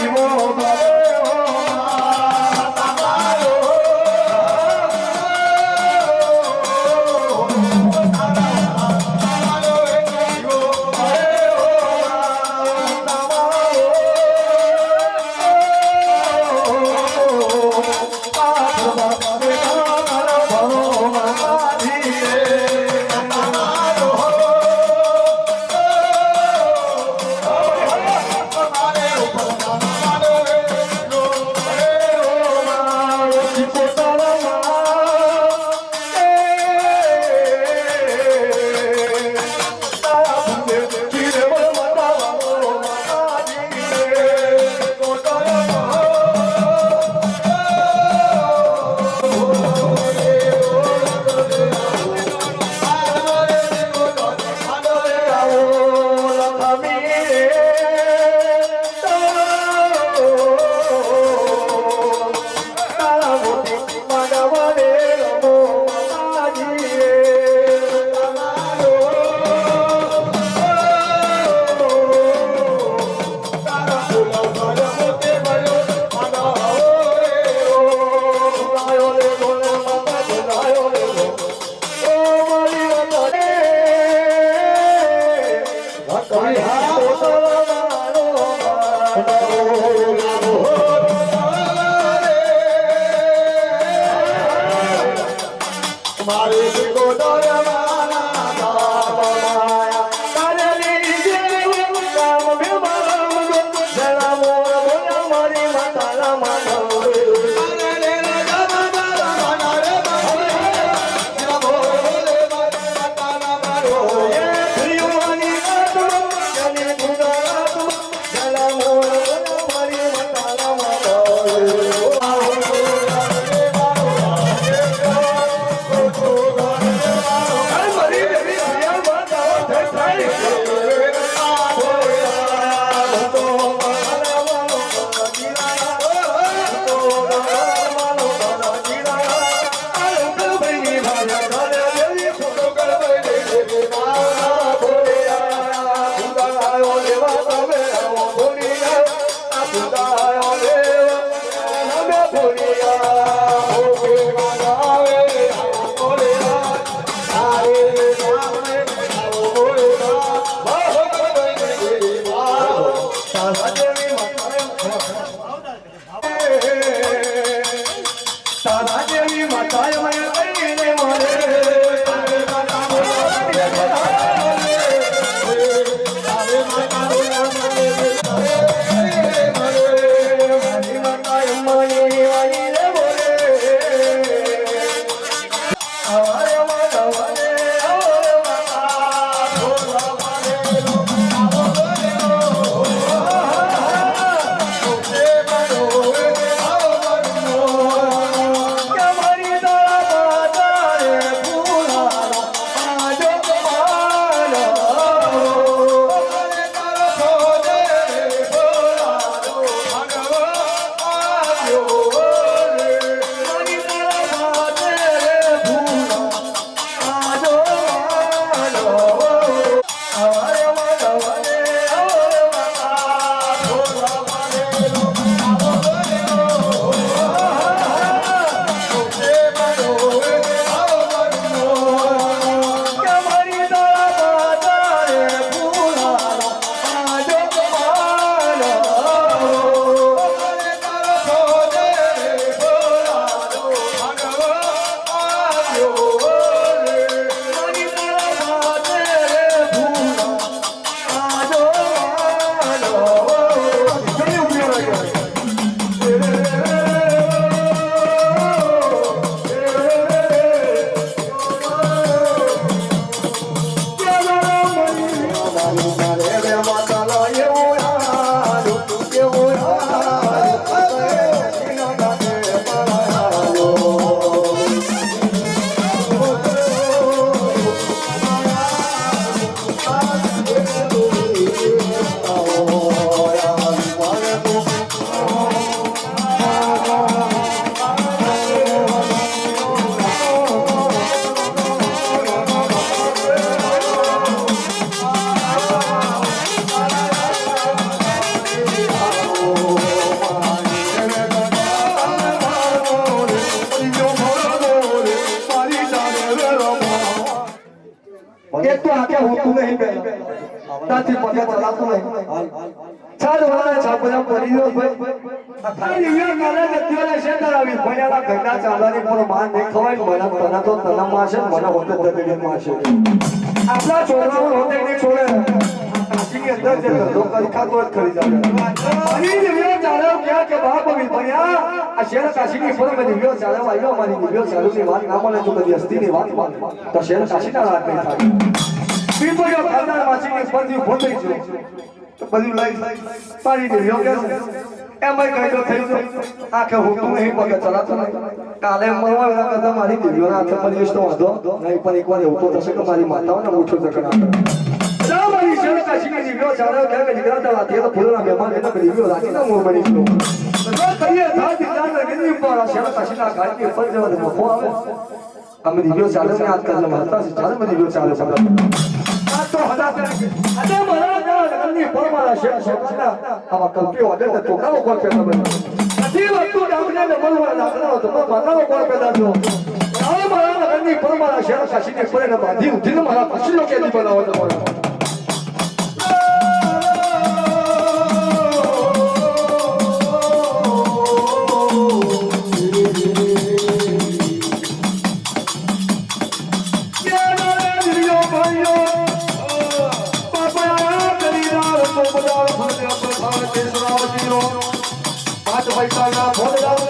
Hare કે હું તું નહીં બે તાથી પગે ચલાતું નહીં ચાલ વાળા છાપરા પડી ગયો ભાઈ આ ઈયો કાલે જતીઓને છે કરાવી ભણ્યાના ઘરના ચાલવાની પર માન નહીં ખવાય મને તને તો તને મારશે મને હોતે દગડી મારશે આપણા છોકરાઓ હોતે નહીં છોડે કાશીની અંદર જે ધંધો કરી ખાતો જ ખરી જાય મારી દિવ્યો ચાલો ક્યાં કે બાપ ભણ્યા આ શેર કાશીની પર મેં દિવ્યો ચાલો આવ્યો મારી દિવ્યો ચાલોની વાત ના મને તો કદી હસ્તીની વાત માન તો શેર કાશીના વાત નહીં થાય પીપળ્યો ખાનાર માછીની પરથી ઉભો થઈ ગયો તો બધું લઈ મારી દિવ્યો કે એમાં કઈતો થઈ ગયો આખે હું તું નહીં પગે ચલાતો નહીં કાલે મળવા વેલા કરતા મારી દિવ્યોના હાથે પડીશ તો વાંધો નહીં પણ એકવાર એવું તો થશે કે મારી માતાઓને ઓછું જગણ આપે મારી શેર કાશીની દિવ્યો ચાલો કે દીકરા તો રાતે તો ફૂલોના મહેમાન એટલે દિવ્યો રાખીને હું બનીશ તો કહીએ થા દીકરા નગરની ઉપર શેર કાશીના ઘાટની ઉપર જવા દે મફો આવે અમે દિવ્યો ચાલે ને યાદ કરલે માતા છે ચાલે મેં દિવ્યો ચાલે આ તો હદા અરે મારા નગરની ઉપર મારા શેર કાશીના આવા કલ્પીઓ અડે તો ટોકાઓ કોણ પેદા બન્યો નથી વસ્તુ ડામને બોલવા લાગવાનો તો માતાઓ કોણ પેદા થયો આ મારા નગરની ઉપર મારા શેર કાશીની ઉપર ને બાંધી ઉઠીને મારા કાશીનો કેદી બનાવો તમારો પૈસા ભોળા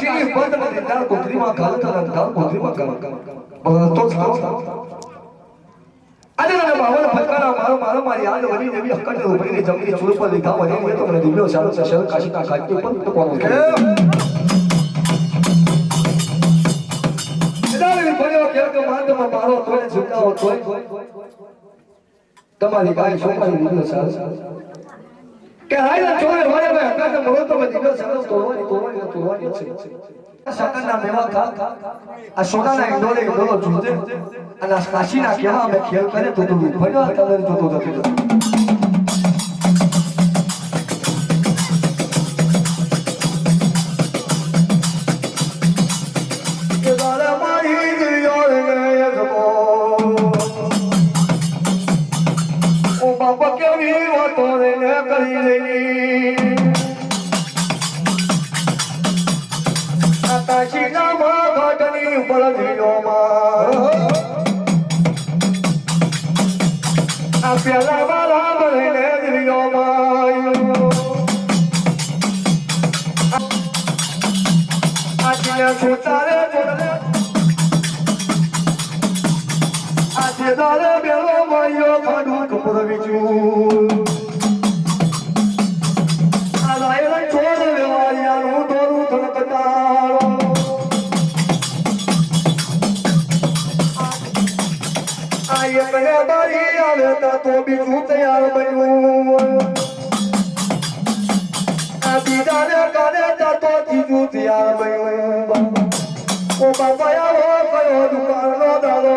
કાશીની પદ મને તાર કોથરીમાં કાલ તાર કોથરીમાં કાલ તો આજે મને બાવળ ફટકારા મારો મારી યાદ વળી જેવી હક્કત ઉપરીની જમણી ચૂર પર લીધા વળી તો મને દિવ્યો સારો શહેર કાશીના કાઢી પણ તો કોણ એદારી પડ્યો કે માર્ગમાં મારો તોય ઝુકાવો તોય તમારી કાઈ છોકરી દિવ્યો સારો કે હાય છોરે વાળે ભાઈ હક્કત મળો તો મને દિવ્યો સારો તોડવાની છે શકરના મેવા ખા આ સોનાના ઇંડોલે ઇંડોલો જુજે અને આ કાશીના કેવા અમે ખેલ કરે તો તું ભણ્યો કલર જોતો જતો કે દારા મારી દિયોર ને જમો ઓ બાપા કેવી વાતો ને કરી લેની કાશીના માં ઘાટની ઉપર દિયોમાં આ પેલા વાલા બને દિયોમાં આજે સુતારે જોડે આજે દારે બેલો માયો ખાડું કપડ વિચું આ લાયલા છોડ વેવાયાનું દોરું થનકતાળો આયે મને બારી આવે તો બીજું તૈયાર બન્યું આ બીજાને કાને તો ત્રીજું તૈયાર બન્યું ઓ બાપા આવો કયો દુકાનનો દાદો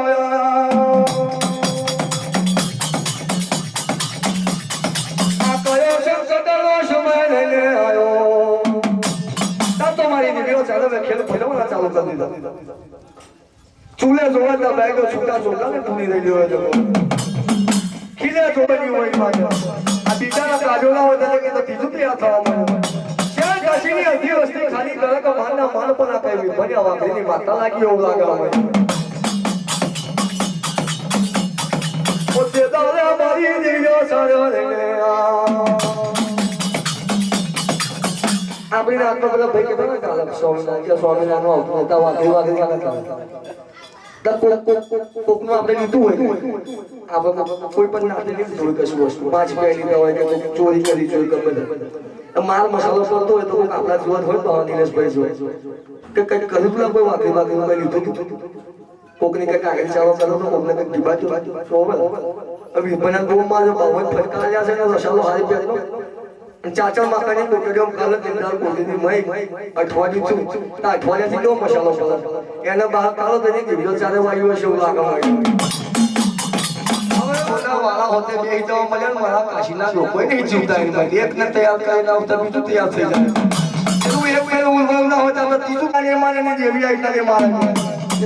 આ કયો સંકટનો સમય લઈને આવ્યો તો મારી દીકરીઓ ચાલે ખેલ ફેરવવા ચાલુ કરી દીધા ચૂલે જોવાતા બેગો છૂટા છોટા ને પૂરી રહી ગયો હતો ખીલે જોબની હોય માં આ બીજાના કાજોલા હોય એટલે કે ત્રીજું તૈયાર થવા મળ્યું શેર કાશીની અધી વસ્તી ખાલી કરે કે માનના માન પણ આ કઈ ભણ્યા વાકરીની માતા લાગી એવું લાગવા હોય ઓ તે દારે મારી દીયો સારો રે આપણી આત્મા બધા ભાઈ કે બના કાલક સ્વામિનારાયણ નો અવતાર વાકરી વાકરી કોકનું આપણે લીધું હોય આપણે કોઈ પણ નાતે લીધું હોય કશું વસ્તુ 5 રૂપિયા લીધા હોય કે ચોરી કરી જોઈ કે બધા માલ મસાલો કરતો હોય તો કોઈક આપણા જીવન હોય તો નિલેશભાઈ જોઈ કે કઈ કર્યું પેલા કોઈ વાકરી વાકરી કઈ લીધું કોકની કઈ કાગળ ચાલો કરો તો કોકને કઈ ડીબાતું હવે વિપના ગોમાં જો ભાવ ફટકાર્યા છે ને રસાલો હારી પહેરનો ચાચા માકાની કોકડીઓ કાલે તેનાર કોકડીની મય અઠવાડિયું છું તો અઠવાડિયાથી કેવો મસાલો કરે એને બહાર કાલો તેની વિડિયો ચાલે વાયુ છે એવું લાગે હવે ઓલા વાળા હોતે બે જવા મળ્યા મારા કાશીના લોકો નહીં જીવતા એમાં એકને તૈયાર કરીને આવતા બીજું તૈયાર થઈ જાય એવું એક પેલું ઉલવાવ ના હોય તો ત્રીજું કાલે મારે ને દેવી આઈતા ને મારે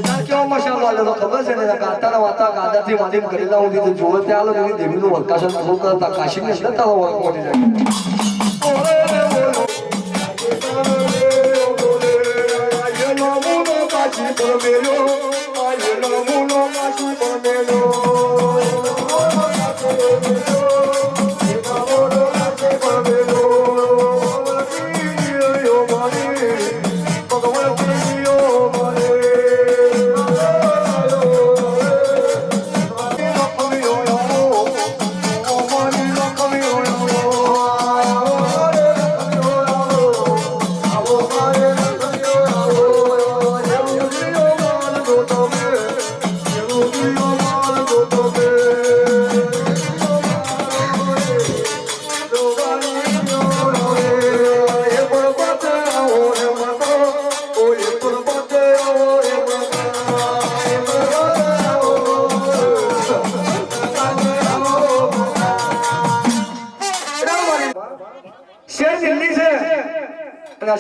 તાર કેવો મસાલો આલે તો ખબર છે ને ગાતાના વાતા ગાદાથી મારી કરેલા હું દીધું જોવે ત્યાં આલો એની દેવીનું વરકાશન શરૂ કરતા કાશીને અંદર તારો વર્ક મોટી જાય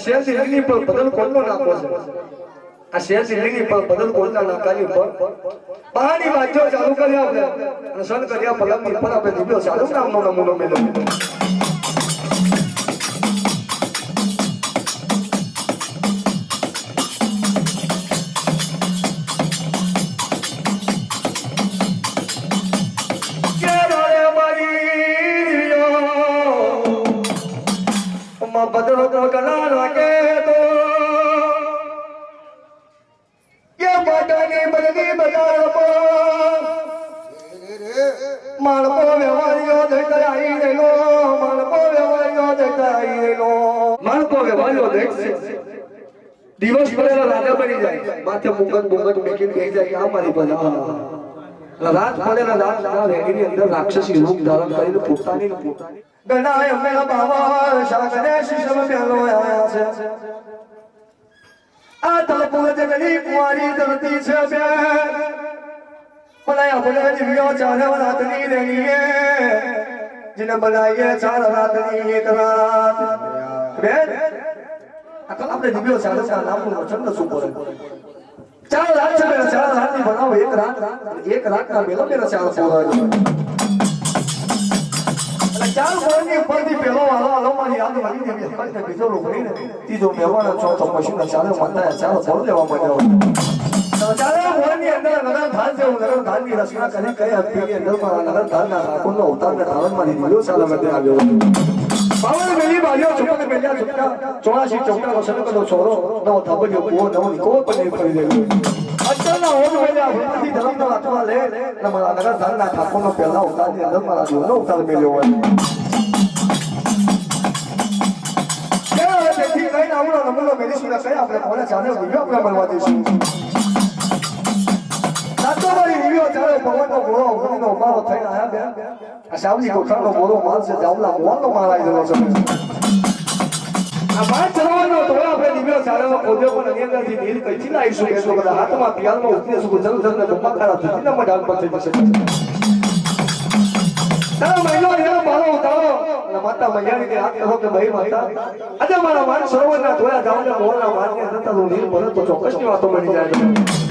શેર દિલ્હીની પર બદલ કોણનો નાખો છે આ શેર દિલ્હીની પર બદલ કોણના નાકાની પર બહારની વાંચો ચાલુ કર્યા આપણે અને સન કર્યા પલકની પર આપણે દીધો ચાલુ નામનો નમૂનો મેળવ્યો બદલો તો કલા લાગે તો દરવાજો દેખશે દિવસ પડેલા રાજા બની જાય માથે મુગટ મેકીને કહી જાય કે આ મારી પ્રજા રાત પડેલા રાત ના રેડીની અંદર રાક્ષસી રૂપ ધારણ કરીને પોતાની ગણાય મેરા બાવા શાકને શિશમ પેલો આયા છે આ તલપુર જગની કુંવારી ધરતી છે બે બનાયા બને દિવ્યો ચારે રાતની રેણીએ जिन्हें बनाइए चार रातनी एक रात बेन अकल आपने दिव्यो चार का नाम वचन न सुपर चार रात से मेरा चार रात नहीं बनाओ एक रात का मेला मेरा चार पूरा चार बोलने ऊपर भी पेलो वाला मारी याद मारी देवी हकल ने बीजो लोग नहीं तीजो मेवाना चौथा मशीन चार मानता है चार बोल लेवा मजा चार बोलने अंदर नगर धान से नगर धान की रचना करे कई हफ्ते के अंदर मारा नगर धान ना ठाकुर ने उतार ने धान मारी दियो चार मध्य आ गयो बावन मेली बालियो चुपक मेलिया चुपका 84 चौका वसन को छोरो नो थबलियो को नो निको पने पड़ी दे अचल ना हो मेलिया भक्ति धर्म ना अथवा ले न मारा नगर धान ना ठाकुर ने पहला उतार ने अंदर मारा दियो नो उतार मेलियो क्या देखी कई ना हमरो नमलो मेली सुना कई आपने कोने चाने विडियो अपना बनवा देશું सातो वाली वीडियो चाले भगवान को बोलो भगवान को मारो થઈને આયા બે આ સાવલી કોઠાનો બોલો માલ છે જાવલા મોનો મારાઈ દેલો છે આ વાત ચલાવવાનો તો આપણે વીડિયો ચાલેનો ખોજો પણ એની અંદરથી નીલ કઈથી લાઈશું કે તો બધા હાથમાં પિયાલમાં ઉતરે સુકો જરૂર જરૂર ધબ્બા ખરા થઈ ને મડાલ પર થઈ જશે તારો મહિનો એનો મારો ઉતારો અને માતા મૈયાની કે હાથ કરો કે ભાઈ માતા આજે મારા માન સરોવરના ધોયા જાવના મોરના માનને અંદર તો નીલ ભરે તો ચોક્કસની વાતો બની જાય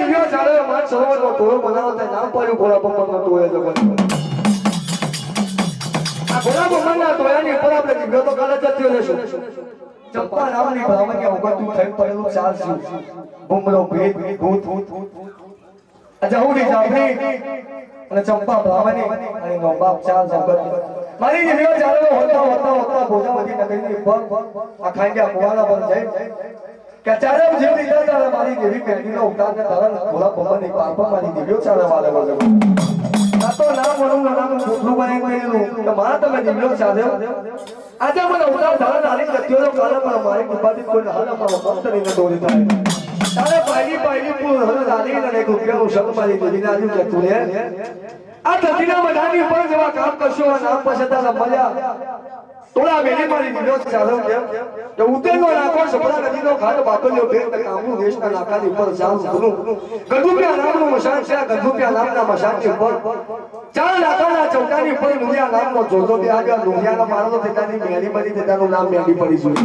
वीडियो चाले मां सरोवर नो टोरो बनावता नाम पाड्યું ભોળા ભગવાન નો ટોયો જગત આ ભોળા ભગવાન ના ટોયાની ઉપર આપણે વિડિયો તો કાલે ચત્યો લેશું ચંપા નામની બ્રાહ્મણ ઉગતું થઈ પડેલું ચાલ છે બુમરો ભેદ ભૂત અજાઉડી જાફરી અને ચંપા બ્રાહ્મણી અને નો બાપ ચાલ જગત મારી વિડિયો ચાલે હોતા ભોજાવતી નગરીની ઉપર આ ખાંડિયા કુવાલા પર જાય क्या चारे मुझे नहीं जाता हमारी देवी पेटी का उतार के धारण भोला बम्बा नहीं पापा मारी देवियों चाले वाले ना तो नाम बोलूंगा नाम भूखलू बनेंगे तो मारा तो मैं देवियों चाले आज मैंने उतार धारण आने करती हूँ काला पर हमारे कुपादित कोई हाल हमारा मस्त नहीं न दौड़ी था चाले पहली पूर्ण हर दादी ने एक रुपया को शब्द मारी देवी ने आज क्या तूने आ तकिना मधानी पर जब काम करशो नाम पछता न मजा तोड़ा मेरी मारी दिलो चालो के जो उतेनो नाको सपना नदीनो घाट बाटलियो बेर तक कामू देशना नाकानी ઉપર જામ ગુરુ ગઢુપિયા નામનો મશાન છે ગઢુપિયા નામના મશાનની ઉપર ચાર નાકાના ચૌકાની ઉપર મુનિયા નામનો જોજો તે આગળ મુનિયાના મારનો તેતાની મેલી બની તેતાનું નામ મેલી પડી છે